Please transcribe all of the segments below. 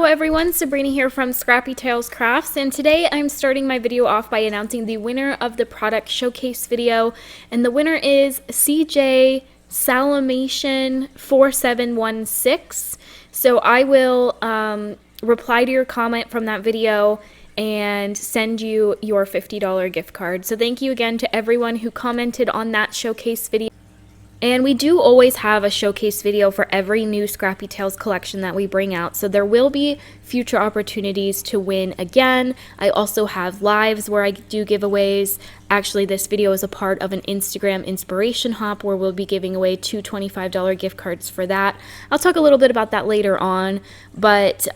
everyone, Sabrina here from Scrappy Tales Crafts, and today I'm starting my video off by announcing the winner of the product showcase video, and the winner is CJ Salamation 4716. So I will reply to your comment from that video and send you your $50 gift card. So thank you again to everyone who commented on that showcase video. And we do always have a showcase video for every new Scrappy Tales collection that we bring out, so there will be future opportunities to win again. I also have lives where I do giveaways. Actually, this video is a part of an Instagram inspiration hop where we'll be giving away two $25 gift cards for that. I'll talk a little bit about that later on, but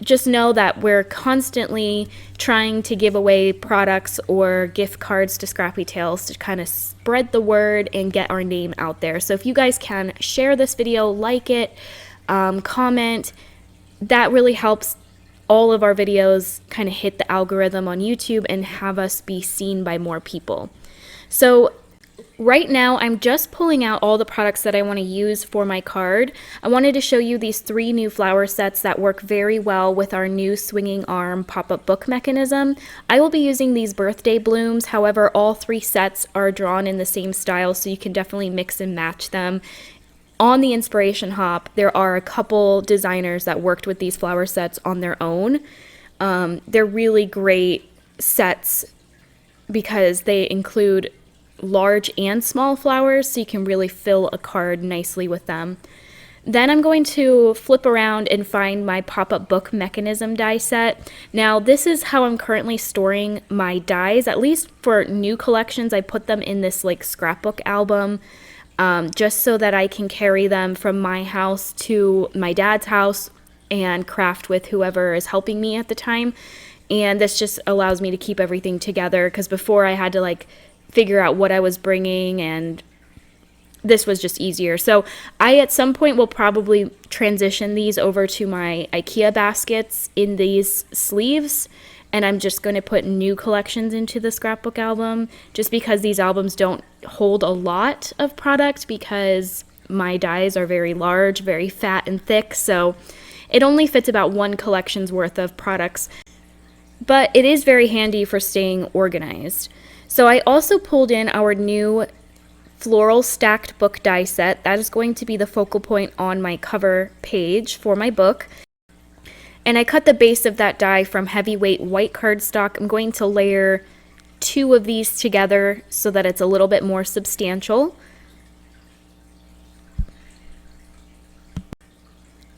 just know that we're constantly trying to give away products or gift cards to Scrappy Tales to kind of spread the word and get our name out there. So if you guys can share this video, like it, comment, that really helps all of our videos kind of hit the algorithm on YouTube and have us be seen by more people. So right now, I'm just pulling out all the products that I want to use for my card. I wanted to show you these 3 new flower sets that work very well with our new swinging arm pop-up book mechanism. I will be using these birthday blooms. However, all 3 sets are drawn in the same style, so you can definitely mix and match them. On the inspiration hop, there are a couple designers that worked with these flower sets on their own. They're really great sets because they include large and small flowers, so you can really fill a card nicely with them. Then I'm going to flip around and find my pop-up book mechanism die set. Now this is how I'm currently storing my dies. At least for new collections, I put them in this like scrapbook album, just so that I can carry them from my house to my dad's house and craft with whoever is helping me at the time. And this just allows me to keep everything together, because before I had to like figure out what I was bringing, and this was just easier. So I at some point will probably transition these over to my IKEA baskets in these sleeves, and I'm just going to put new collections into the scrapbook album, just because these albums don't hold a lot of product because my dies are very large, very fat and thick, so it only fits about 1 collection's worth of products, but it is very handy for staying organized. So I also pulled in our new floral stacked book die set. That is going to be the focal point on my cover page for my book. And I cut the base of that die from heavyweight white cardstock. I'm going to layer 2 of these together so that it's a little bit more substantial.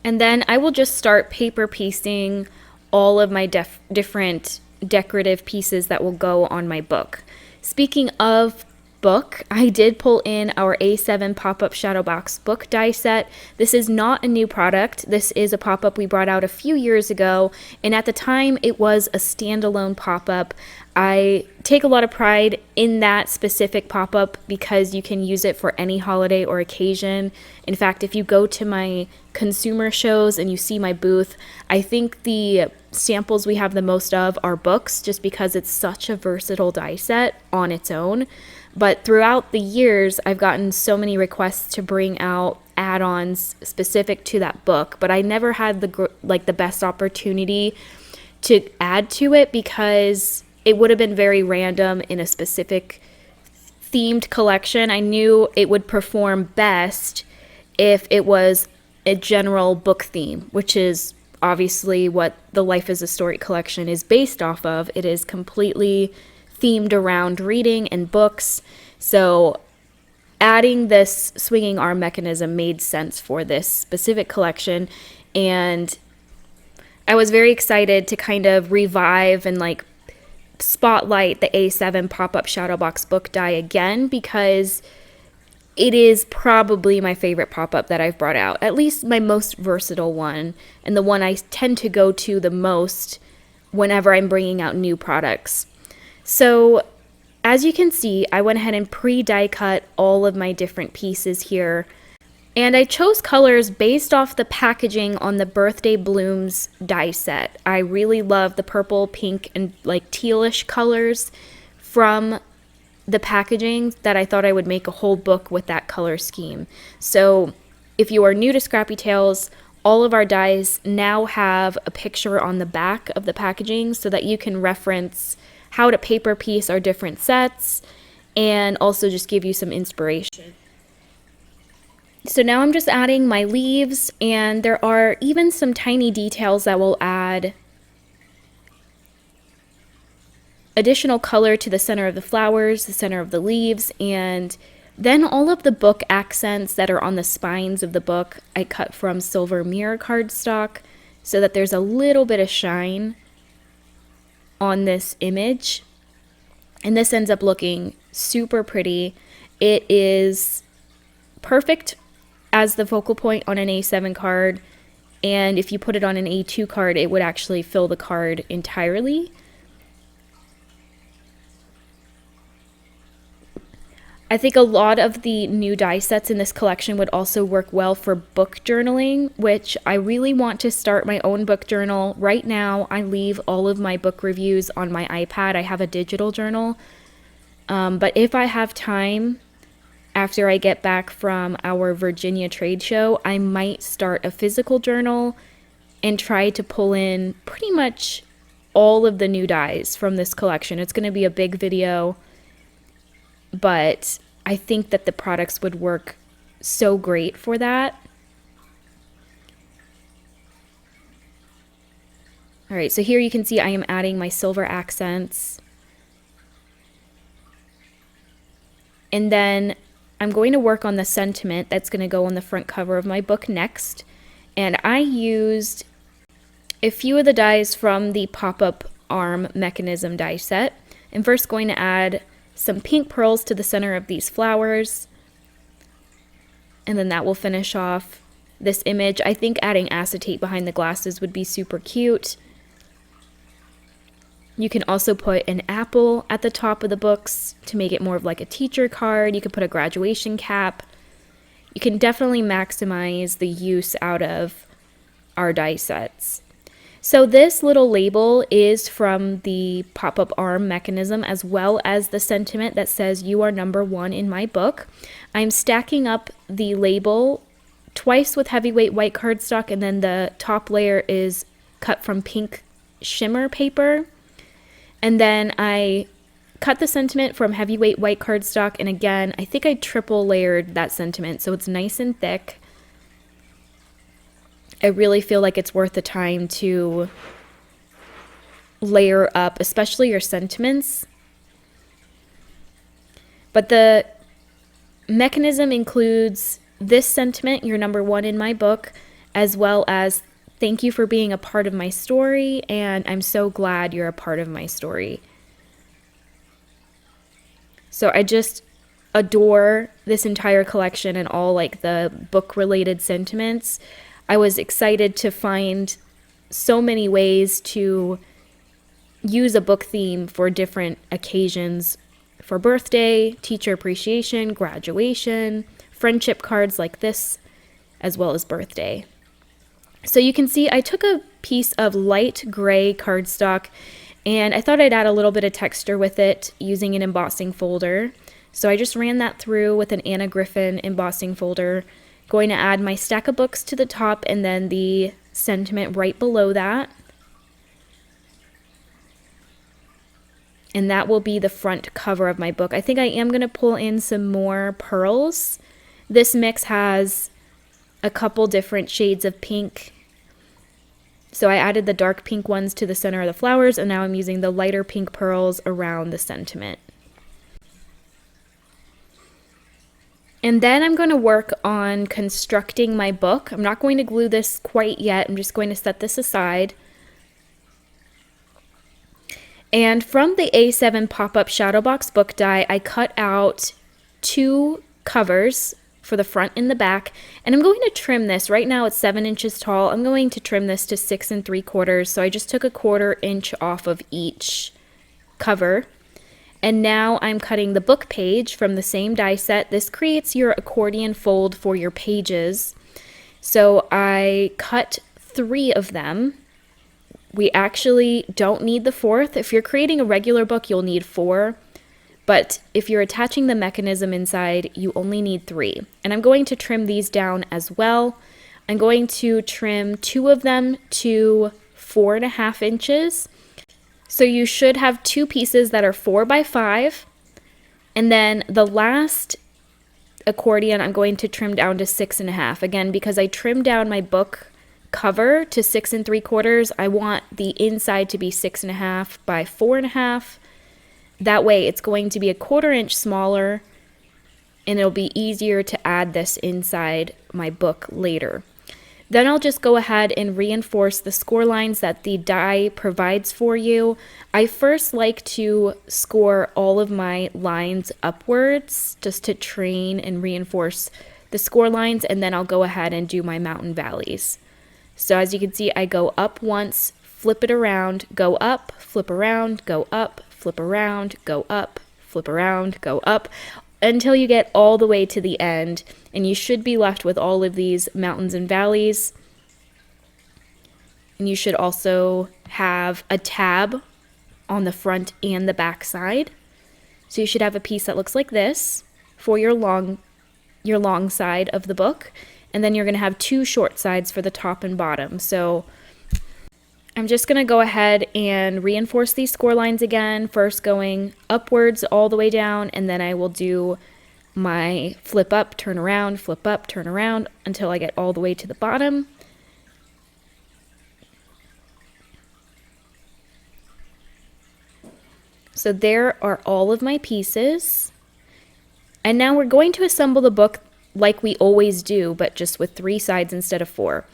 And then I will just start paper piecing all of my different decorative pieces that will go on my book. Speaking of book, I did pull in our A7 pop-up shadow box book die set. This is not a new product. This is a pop-up we brought out a few years ago, and at the time it was a standalone pop-up. I take a lot of pride in that specific pop-up because you can use it for any holiday or occasion. In fact, if you go to my consumer shows and you see my booth, I think the samples we have the most of are books, just because it's such a versatile die set on its own. But throughout the years, I've gotten so many requests to bring out add-ons specific to that book, but I never had the best opportunity to add to it because it would have been very random in a specific themed collection. I knew it would perform best if it was a general book theme, which is obviously what the Life as a Story collection is based off of. It is completely themed around reading and books. So adding this swinging arm mechanism made sense for this specific collection. And I was very excited to kind of revive and like spotlight the A7 pop-up shadow box book die again, because it is probably my favorite pop-up that I've brought out, at least my most versatile one, and the one I tend to go to the most whenever I'm bringing out new products. So as you can see, I went ahead and pre-die cut all of my different pieces here, and I chose colors based off the packaging on the Birthday Blooms die set. I really love the purple, pink, and like tealish colors from the packaging that I thought I would make a whole book with that color scheme. So if you are new to Scrappy Tales, all of our dies now have a picture on the back of the packaging so that you can reference how to paper piece our different sets and also just give you some inspiration. So now I'm just adding my leaves, and there are even some tiny details that will add additional color to the center of the flowers, the center of the leaves, and then all of the book accents that are on the spines of the book I cut from silver mirror cardstock so that there's a little bit of shine on this image. And this ends up looking super pretty. It is perfect as the focal point on an A7 card, and if you put it on an A2 card, it would actually fill the card entirely. I think a lot of the new die sets in this collection would also work well for book journaling, which I really want to start my own book journal. Right now, I leave all of my book reviews on my iPad. I have a digital journal, but if I have time after I get back from our Virginia trade show, I might start a physical journal and try to pull in pretty much all of the new dies from this collection. It's going to be a big video, but I think that the products would work so great for that. All right, so here you can see I am adding my silver accents. And then I'm going to work on the sentiment that's going to go on the front cover of my book next. And I used a few of the dies from the pop-up arm mechanism die set. I'm first going to add some pink pearls to the center of these flowers. And then that will finish off this image. I think adding acetate behind the glasses would be super cute. You can also put an apple at the top of the books to make it more of like a teacher card. You could put a graduation cap. You can definitely maximize the use out of our die sets. So this little label is from the pop-up arm mechanism, as well as the sentiment that says "You are number one in my book." I'm stacking up the label twice with heavyweight white cardstock, and then the top layer is cut from pink shimmer paper. And then I cut the sentiment from heavyweight white cardstock, and again, I think I triple layered that sentiment so it's nice and thick. I really feel like it's worth the time to layer up, especially your sentiments. But the mechanism includes this sentiment, "You're number one in my book," as well as "Thank you for being a part of my story," and "I'm so glad you're a part of my story." So I just adore this entire collection and all like the book related sentiments. I was excited to find so many ways to use a book theme for different occasions, for birthday, teacher appreciation, graduation, friendship cards like this, as well as birthday. So you can see I took a piece of light gray cardstock and I thought I'd add a little bit of texture with it using an embossing folder. So I just ran that through with an Anna Griffin embossing folder. Going to add my stack of books to the top and then the sentiment right below that. And that will be the front cover of my book. I think I am going to pull in some more pearls. This mix has a couple different shades of pink. So I added the dark pink ones to the center of the flowers, and now I'm using the lighter pink pearls around the sentiment. And then I'm going to work on constructing my book. I'm not going to glue this quite yet. I'm just going to set this aside. And from the A7 pop-up shadow box book die, I cut out 2 covers for the front and the back, and I'm going to trim this. Right now it's 7 inches tall. I'm going to trim this to 6 3/4, so I just took a 1/4 inch off of each cover. And now I'm cutting the book page from the same die set. This creates your accordion fold for your pages. So I cut 3 of them. We actually don't need the 4th. If you're creating a regular book, you'll need 4. But if you're attaching the mechanism inside, you only need 3. And I'm going to trim these down as well. I'm going to trim 2 of them to 4.5 inches. So you should have 2 pieces that are 4 by 5. And then the last accordion I'm going to trim down to 6.5. Again, because I trimmed down my book cover to 6 3/4, I want the inside to be 6.5 by 4.5. That way it's going to be a 1/4 inch smaller, and it'll be easier to add this inside my book later. Then I'll just go ahead and reinforce the score lines that the die provides for you. I first like to score all of my lines upwards just to train and reinforce the score lines, and then I'll go ahead and do my mountain valleys. So as you can see, I go up once, flip it around, go up, flip around, go up, flip around, go up, flip around, go up, until you get all the way to the end, and you should be left with all of these mountains and valleys. And you should also have a tab on the front and the back side. So you should have a piece that looks like this for your long side of the book, and then you're going to have 2 short sides for the top and bottom. So I'm just going to go ahead and reinforce these score lines again, first going upwards all the way down, and then I will do my flip up, turn around, until I get all the way to the bottom. So there are all of my pieces. And now we're going to assemble the book like we always do, but just with 3 sides instead of 4.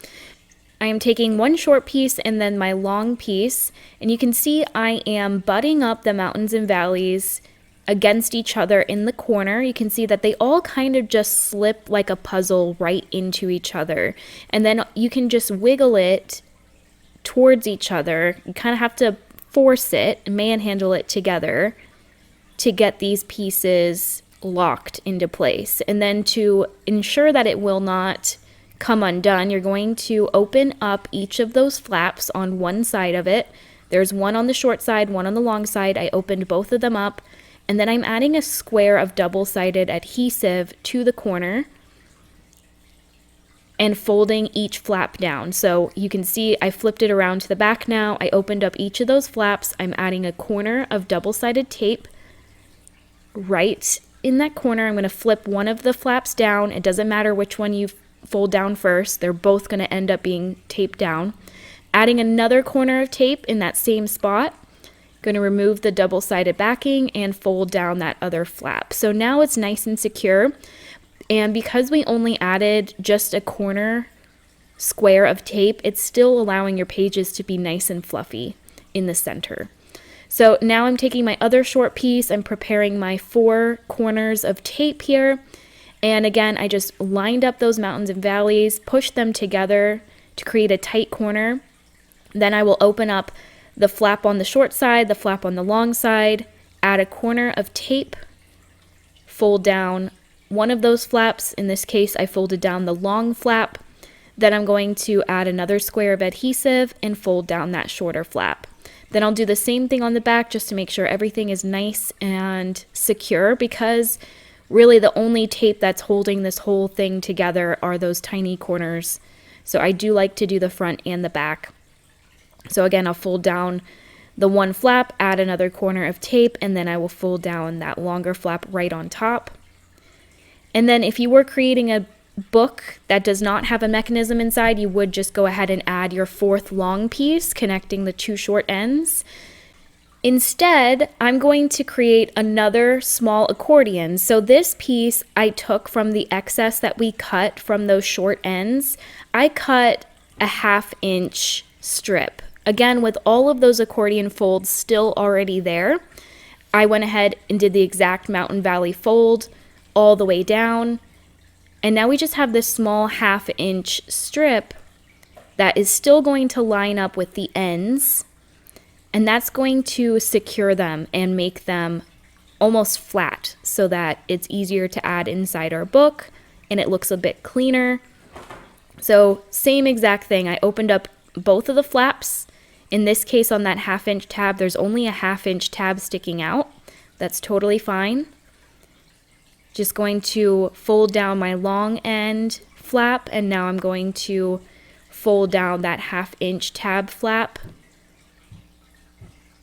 I am taking 1 short piece and then my long piece, and you can see I am butting up the mountains and valleys against each other in the corner. You can see that they all kind of just slip like a puzzle right into each other, and then you can just wiggle it towards each other. You kind of have to force it, manhandle it together to get these pieces locked into place. And then to ensure that it will not come undone, you're going to open up each of those flaps on one side of it. There's one on the short side, one on the long side. I opened both of them up, and then I'm adding a square of double-sided adhesive to the corner and folding each flap down. So you can see I flipped it around to the back now. I opened up each of those flaps. I'm adding a corner of double-sided tape right in that corner. I'm going to flip one of the flaps down. It doesn't matter which one you fold down first. They're both going to end up being taped down. Adding another corner of tape in that same spot. Going to remove the double-sided backing and fold down that other flap. So now it's nice and secure. And because we only added just a corner square of tape, it's still allowing your pages to be nice and fluffy in the center. So now I'm taking my other short piece. I'm preparing my 4 corners of tape here. And again, I just lined up those mountains and valleys, pushed them together to create a tight corner. Then I will open up the flap on the short side, the flap on the long side, add a corner of tape, fold down one of those flaps. In this case, I folded down the long flap. Then I'm going to add another square of adhesive and fold down that shorter flap. Then I'll do the same thing on the back just to make sure everything is nice and secure, because really the only tape that's holding this whole thing together are those tiny corners. So I do like to do the front and the back. So again, I'll fold down the one flap, add another corner of tape, and then I will fold down that longer flap right on top. And then if you were creating a book that does not have a mechanism inside, you would just go ahead and add your 4th long piece connecting the 2 short ends. Instead, I'm going to create another small accordion. So this piece I took from the excess that we cut from those short ends. I cut a 1/2 inch strip. Again, with all of those accordion folds still already there, I went ahead and did the exact mountain valley fold all the way down. And now we just have this small 1/2 inch strip that is still going to line up with the ends. And that's going to secure them and make them almost flat so that it's easier to add inside our book and it looks a bit cleaner. So same exact thing. I opened up both of the flaps. In this case, on that 1/2 inch tab, there's only a 1/2 inch tab sticking out. That's totally fine. Just going to fold down my long end, flap, and now I'm going to fold down that 1/2 inch tab flap.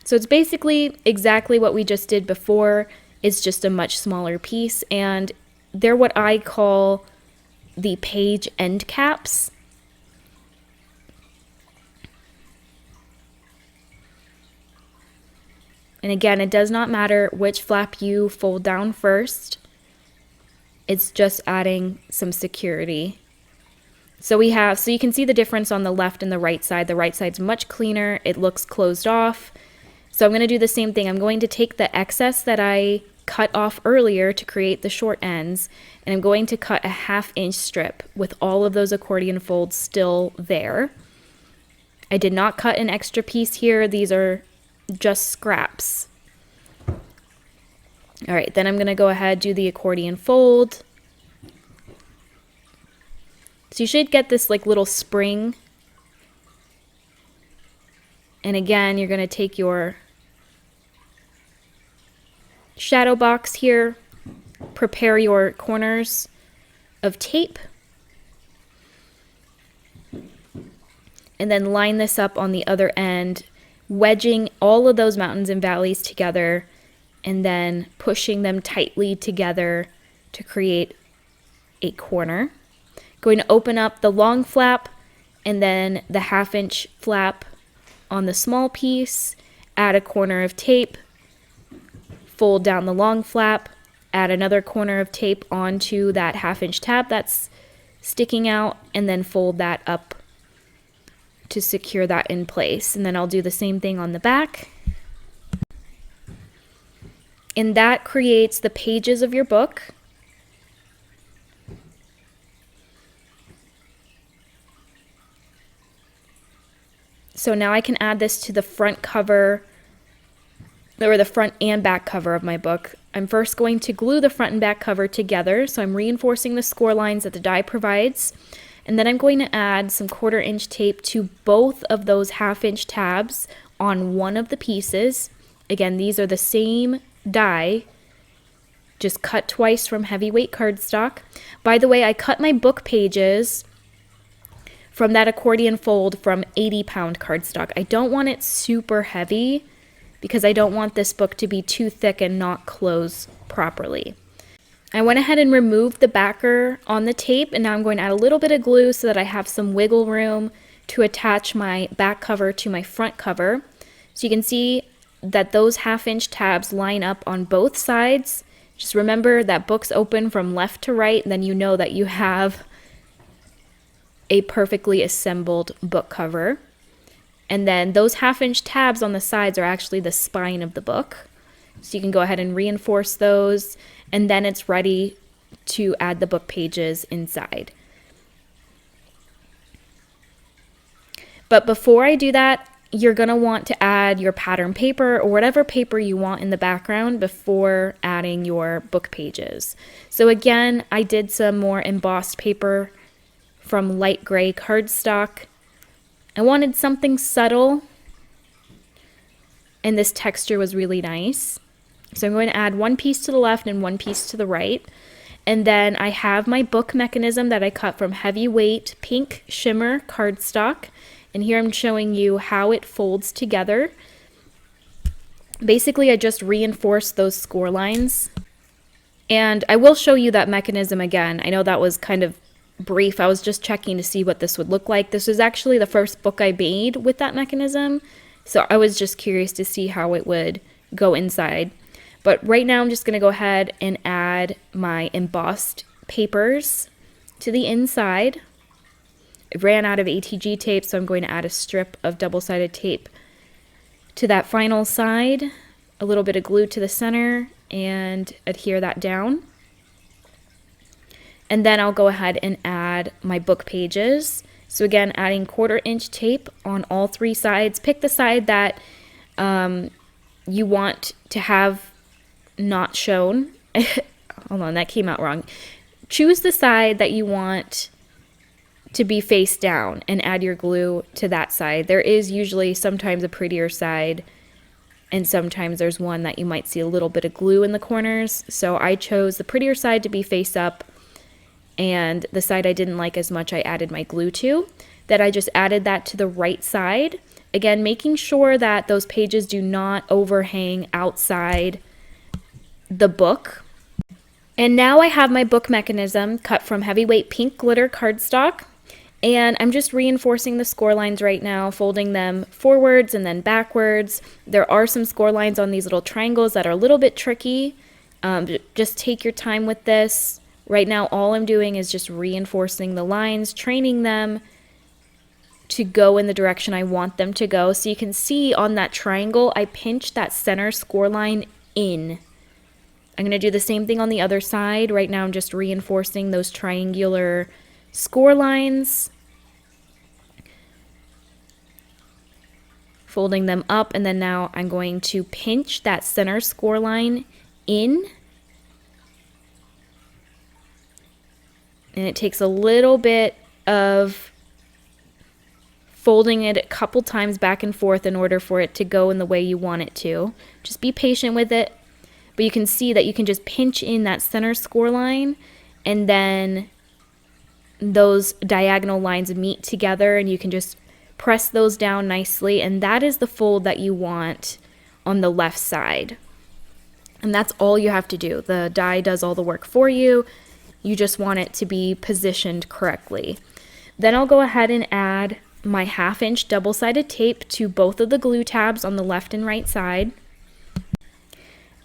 So it's basically exactly what we just did before. It's just a much smaller piece, and they're what I call the page end caps. And again, it does not matter which flap you fold down first. It's just adding some security. So you can see the difference on the left and the right side. The right side's much cleaner. It looks closed off. So I'm going to do the same thing. I'm going to take the excess that I cut off earlier to create the short ends, and I'm going to cut a 1/2 inch strip with all of those accordion folds still there. I did not cut an extra piece here. These are just scraps. All right, then I'm going to go ahead, do the accordion fold. So you should get this like little spring. And again, you're going to take your shadow box here, prepare your corners of tape, and then line this up on the other end, wedging all of those mountains and valleys together and then pushing them tightly together to create a corner. Going to open up the long flap and then the 1/2 inch flap on the small piece, add a corner of tape, fold down the long flap, add another corner of tape onto that 1/2 inch tab that's sticking out, and then fold that up to secure that in place. And then I'll do the same thing on the back. And that creates the pages of your book. So now I can add this to the front cover, or the front and back cover of my book. I'm first going to glue the front and back cover together, so I'm reinforcing the score lines that the die provides, and then I'm going to add some 1/4 inch tape to both of those 1/2 inch tabs on one of the pieces. Again, these are the same die, just cut twice from heavyweight cardstock. By the way, I cut my book pages from that accordion fold from 80-pound cardstock. I don't want it super heavy because I don't want this book to be too thick and not close properly. I went ahead and removed the backer on the tape, and now I'm going to add a little bit of glue so that I have some wiggle room to attach my back cover to my front cover. So you can see that those 1/2 inch tabs line up on both sides. Just remember that books open from left to right, and then you know that you have a perfectly assembled book cover. And then those 1/2 inch tabs on the sides are actually the spine of the book. So you can go ahead and reinforce those, and then it's ready to add the book pages inside. But before I do that, you're going to want to add your pattern paper or whatever paper you want in the background before adding your book pages. So again, I did some more embossed paper from light gray cardstock. I wanted something subtle, and this texture was really nice. So I'm going to add one piece to the left and one piece to the right. And then I have my book mechanism that I cut from heavyweight pink shimmer cardstock. And here I'm showing you how it folds together. Basically, I just reinforced those score lines. And I will show you that mechanism again. I know that was kind of brief. I was just checking to see what this would look like. This was actually the first book I made with that mechanism. So I was just curious to see how it would go inside. But right now I'm just going to go ahead and add my embossed papers to the inside. I ran out of ATG tape, so I'm going to add a strip of double-sided tape to that final side, a little bit of glue to the center, and adhere that down. And then I'll go ahead and add my book pages. So again, adding 1/4 inch tape on all three sides. Pick the side that you want to have not shown. Hold on, that came out wrong. Choose the side that you want to be face down and add your glue to that side. There is usually sometimes a prettier side, and sometimes there's one that you might see a little bit of glue in the corners. So I chose the prettier side to be face up, and the side I didn't like as much I added my glue to. Then I just added that to the right side. Again, making sure that those pages do not overhang outside the book. And now I have my book mechanism cut from heavyweight pink glitter cardstock. And I'm just reinforcing the score lines right now, folding them forwards and then backwards. There are some score lines on these little triangles that are a little bit tricky. Just take your time with this. Right now, all I'm doing is just reinforcing the lines, training them to go in the direction I want them to go. So you can see on that triangle, I pinched that center score line in. I'm going to do the same thing on the other side. Right now, I'm just reinforcing those triangular score lines, folding them up, and then now I'm going to pinch that center score line in. And it takes a little bit of folding it a couple times back and forth in order for it to go in the way you want it to. Just be patient with it. But you can see that you can just pinch in that center score line, and then those diagonal lines meet together, and you can just press those down nicely, and that is the fold that you want on the left side. And that's all you have to do. The die does all the work for you. You just want it to be positioned correctly. Then I'll go ahead and add my 1/2 inch double-sided tape to both of the glue tabs on the left and right side.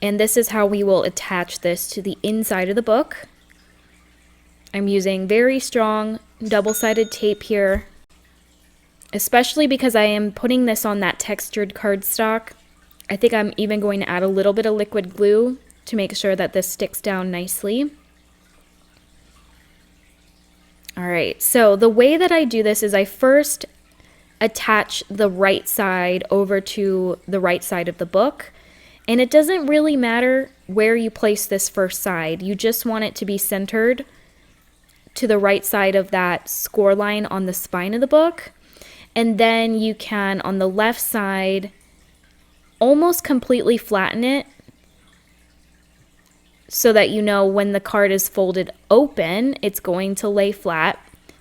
And this is how we will attach this to the inside of the book. I'm using very strong double-sided tape here, especially because I am putting this on that textured cardstock. I think I'm even going to add a little bit of liquid glue to make sure that this sticks down nicely. All right, so the way that I do this is I first attach the right side over to the right side of the book. And it doesn't really matter where you place this first side. You just want it to be centered to the right side of that score line on the spine of the book. And then you can, on the left side, almost completely flatten it so that you know when the card is folded open, it's going to lay flat.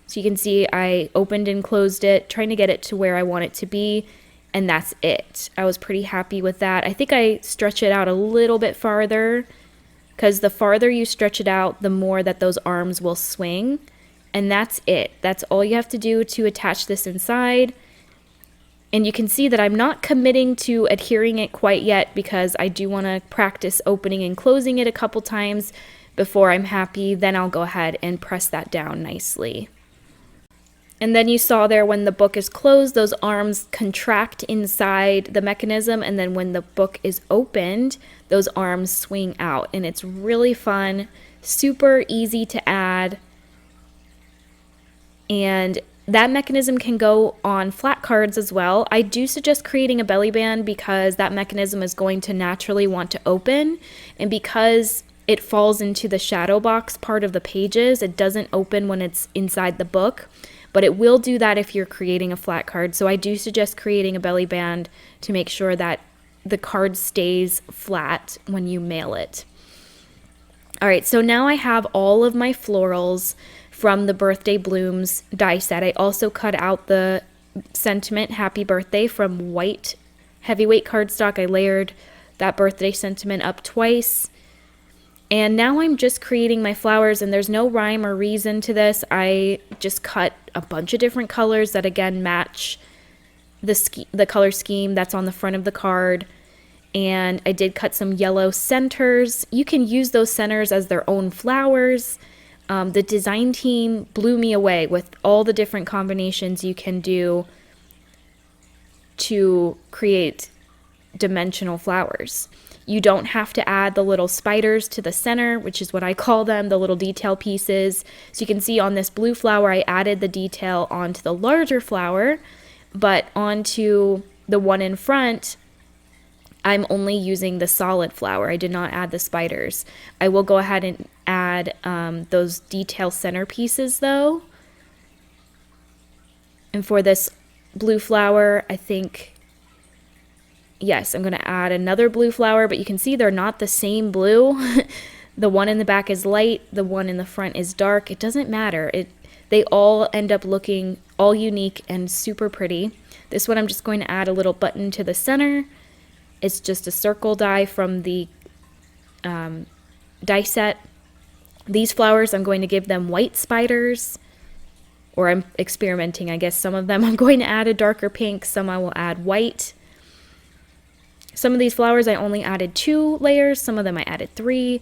So you can see I opened and closed it, trying to get it to where I want it to be. And that's it. I was pretty happy with that. I think I stretch it out a little bit farther, because the farther you stretch it out, the more that those arms will swing. And that's it. That's all you have to do to attach this inside. And you can see that I'm not committing to adhering it quite yet, because I do want to practice opening and closing it a couple times before I'm happy. Then I'll go ahead and press that down nicely. And then you saw there when the book is closed, those arms contract inside the mechanism, and then when the book is opened, those arms swing out. And it's really fun, super easy to add. And that mechanism can go on flat cards as well. I do suggest creating a belly band because that mechanism is going to naturally want to open, and because it falls into the shadow box part of the pages, it doesn't open when it's inside the book. But it will do that if you're creating a flat card. So I do suggest creating a belly band to make sure that the card stays flat when you mail it. All right, so now I have all of my florals from the Birthday Blooms die set. I also cut out the sentiment Happy Birthday from white heavyweight cardstock. I layered that birthday sentiment up twice. And now I'm just creating my flowers, and there's no rhyme or reason to this. I just cut a bunch of different colors that again match the color scheme that's on the front of the card. And I did cut some yellow centers. You can use those centers as their own flowers. The design team blew me away with all the different combinations you can do to create dimensional flowers. You don't have to add the little spiders to the center, which is what I call them, the little detail pieces. So you can see on this blue flower, I added the detail onto the larger flower, but onto the one in front, I'm only using the solid flower. I did not add the spiders. I will go ahead and add those detail center pieces though. And for this blue flower, I think, yes, I'm going to add another blue flower, but you can see they're not the same blue. The one in the back is light, the one in the front is dark. It doesn't matter. They all end up looking all unique and super pretty. This one I'm just going to add a little button to the center. It's just a circle die from the die set. These flowers, I'm going to give them white spiders, or I'm experimenting, I guess. Some of them I'm going to add a darker pink, some I will add white. Some of these flowers I only added 2 layers, some of them I added 3.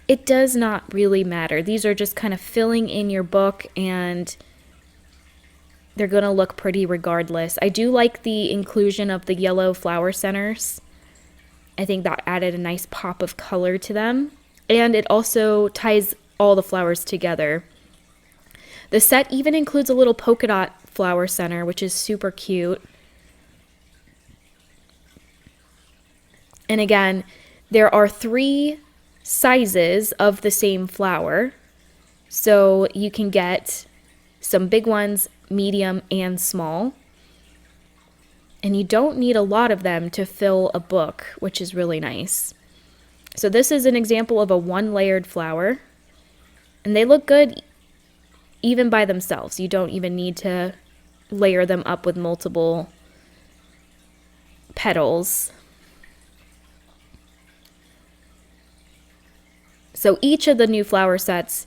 It does not really matter. These are just kind of filling in your book, and they're going to look pretty regardless. I do like the inclusion of the yellow flower centers. I think that added a nice pop of color to them. And it also ties all the flowers together. The set even includes a little polka dot flower center, which is super cute. And again, there are 3 sizes of the same flower. So you can get some big ones, medium, and small. And you don't need a lot of them to fill a book, which is really nice. So this is an example of a 1-layered flower, and they look good even by themselves. You don't even need to layer them up with multiple petals. So each of the new flower sets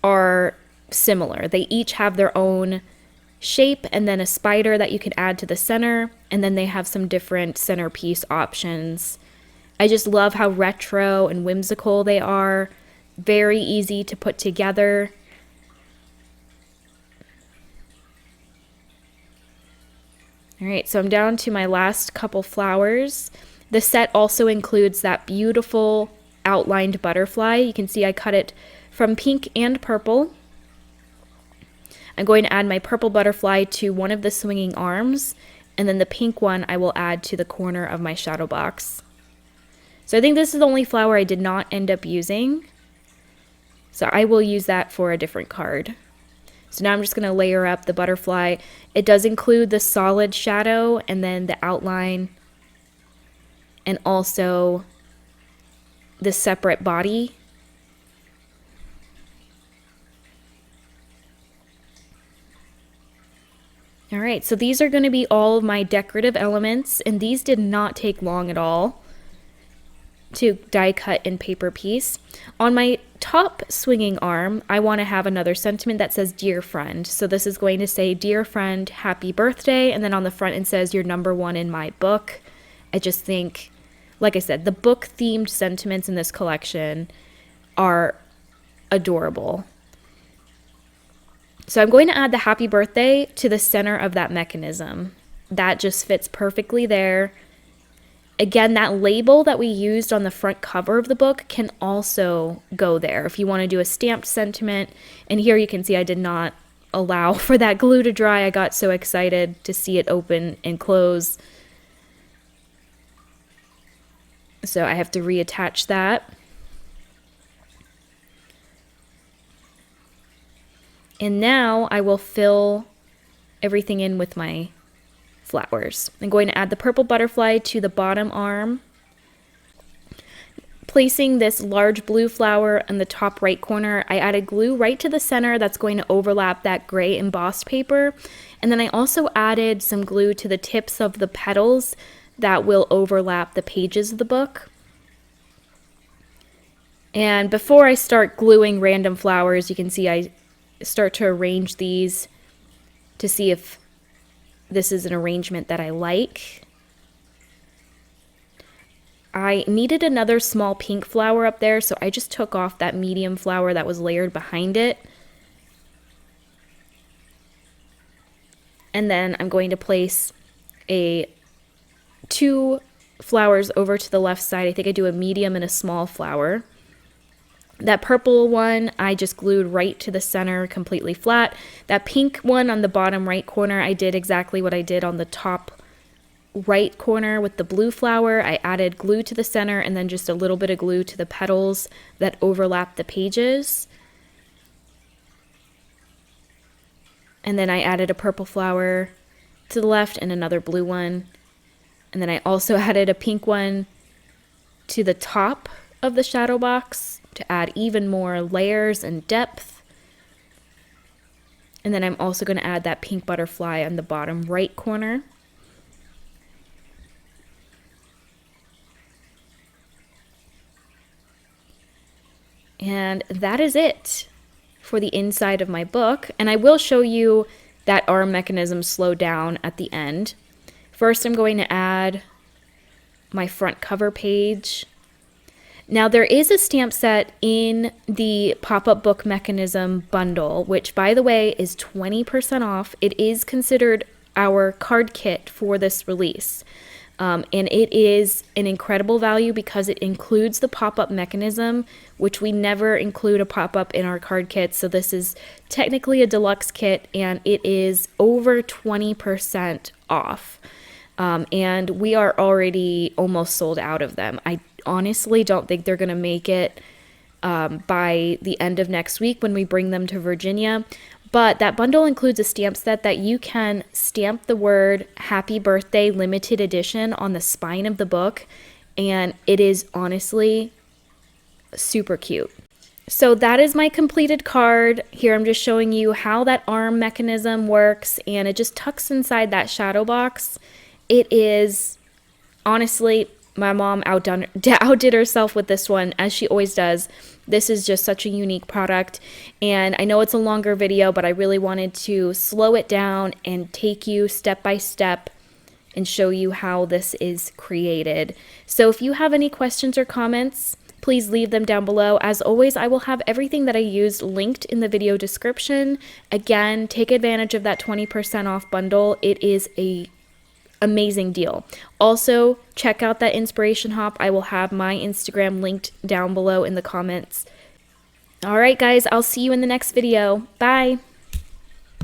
are similar. They each have their own shape and then a spider that you can add to the center, and then they have some different centerpiece options. I just love how retro and whimsical they are. Very easy to put together. All right, so I'm down to my last couple flowers. The set also includes that beautiful outlined butterfly. You can see I cut it from pink and purple. I'm going to add my purple butterfly to one of the swinging arms, and then the pink one I will add to the corner of my shadow box. So I think this is the only flower I did not end up using. So I will use that for a different card. So now I'm just going to layer up the butterfly. It does include the solid shadow and then the outline, and also the separate body. All right, so these are going to be all of my decorative elements, and these did not take long at all to die cut and paper piece. On my top swinging arm, I want to have another sentiment that says dear friend. So this is going to say dear friend, happy birthday, and then on the front it says you're #1 in my book. I just think, like I said, the book themed sentiments in this collection are adorable. So I'm going to add the happy birthday to the center of that mechanism. That just fits perfectly there. Again, that label that we used on the front cover of the book can also go there if you want to do a stamped sentiment. And here you can see I did not allow for that glue to dry. I got so excited to see it open and close. So I have to reattach that. And now I will fill everything in with my flowers. I'm going to add the purple butterfly to the bottom arm, placing this large blue flower in the top right corner. I added glue right to the center that's going to overlap that gray embossed paper, and then I also added some glue to the tips of the petals that will overlap the pages of the book. And before I start gluing random flowers, you can see I start to arrange these to see if this is an arrangement that I like. I needed another small pink flower up there, so I just took off that medium flower that was layered behind it. And then I'm going to place 2 flowers over to the left side. I think I do a medium and a small flower. That purple one I just glued right to the center, completely flat. That pink one on the bottom right corner, I did exactly what I did on the top right corner with the blue flower. I added glue to the center and then just a little bit of glue to the petals that overlap the pages. And then I added a purple flower to the left and another blue one. And then I also added a pink one to the top of the shadow box to add even more layers and depth. And then I'm also going to add that pink butterfly on the bottom right corner. And that is it for the inside of my book. And I will show you that arm mechanism slow down at the end. First, I'm going to add my front cover page. Now, there is a stamp set in the pop-up book mechanism bundle, which, by the way, is 20% off. It is considered our card kit for this release. And it is an incredible value because it includes the pop-up mechanism, which we never include a pop-up in our card kit. So this is technically a deluxe kit, and it is over 20% off. And we are already almost sold out of them. I honestly don't think they're going to make it by the end of next week when we bring them to Virginia. But that bundle includes a stamp set that you can stamp the word Happy Birthday Limited Edition on the spine of the book. And it is honestly super cute. So that is my completed card. Here I'm just showing you how that arm mechanism works, and it just tucks inside that shadow box. It is, honestly, my mom outdid herself with this one, as she always does. This is just such a unique product, and I know it's a longer video, but I really wanted to slow it down and take you step by step and show you how this is created. So if you have any questions or comments, please leave them down below. As always, I will have everything that I used linked in the video description. Again, take advantage of that 20% off bundle. It is a amazing deal. Also, check out that inspiration hop. I will have my Instagram linked down below in the comments. All right, guys, I'll see you in the next video. Bye.